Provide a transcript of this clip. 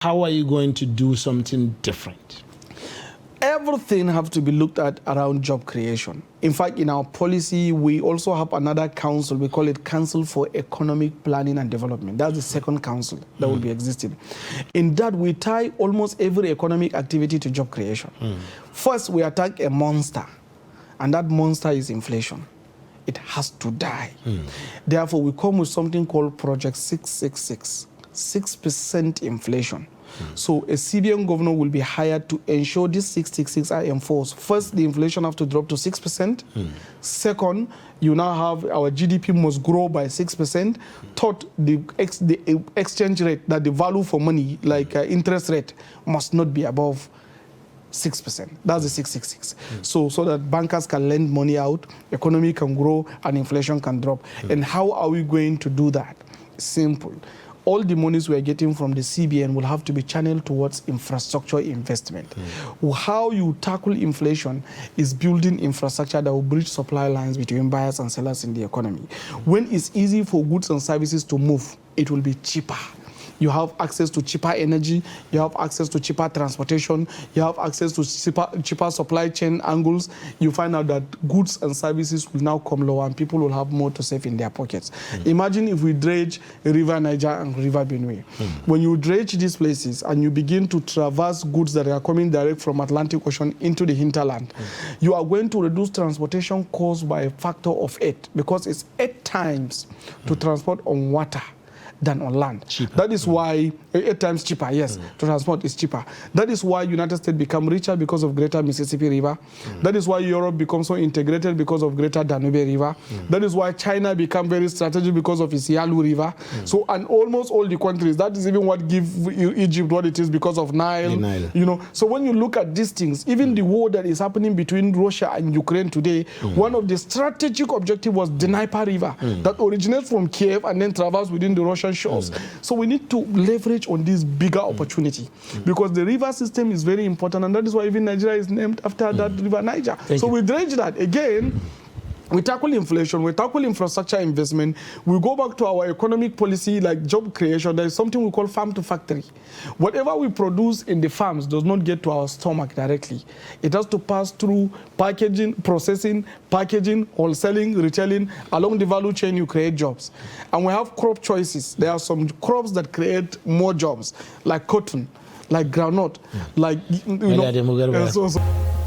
How are you going to do something different? Everything has to be looked at around job creation. In fact, in our policy, we also have another council. We call it Council for Economic Planning and Development. That's the second council that will be existing. In that, we tie almost every economic activity to job creation. First, we attack a monster, and that monster is inflation. It has to die. Therefore, we come with something called Project 666, 6% inflation. So a CBN governor will be hired to ensure these 666 are enforced. First, the inflation have to drop to 6%. Second, you now have our GDP must grow by 6%. Third, the exchange rate, that the value for money, like interest rate, must not be above 6%. That's the 666. So that bankers can lend money out, economy can grow, and inflation can drop. And how are we going to do that? Simple. All the monies we are getting from the CBN will have to be channeled towards infrastructure investment. How you tackle inflation is building infrastructure that will bridge supply lines between buyers and sellers in the economy. When it's easy for goods and services to move, it will be cheaper. You have access to cheaper energy, you have access to cheaper transportation, you have access to cheaper supply chain angles. You find out that goods and services will now come lower and people will have more to save in their pockets. Imagine if we dredge River Niger and River Benue. When you dredge these places and you begin to traverse goods that are coming direct from Atlantic Ocean into the hinterland, you are going to reduce transportation costs by a factor of 8, because it's 8 times to transport on water than on land. Cheaper. That is why 8 times cheaper, yes, to transport is cheaper. That is why United States become richer because of greater Mississippi River. That is why Europe becomes so integrated because of greater Danube River. That is why China become very strategic because of its Yalu River. So, and almost all the countries, that is even what give Egypt what it is because of Nile. Nile. You know, so when you look at these things, even the war that is happening between Russia and Ukraine today, one of the strategic objectives was the Dnieper River that originates from Kiev and then travels within the Russian shores. So we need to leverage on this bigger opportunity because the river system is very important, and that is why even Nigeria is named after that river Niger. So we dredge that again. We tackle inflation, we tackle infrastructure investment, we go back to our economic policy like job creation. There is something we call farm to factory. Whatever we produce in the farms does not get to our stomach directly. It has to pass through packaging, processing, wholesaling, retailing. Along the value chain, you create jobs. And we have crop choices. There are some crops that create more jobs, like cotton, like groundnut, like, Adamu Garba.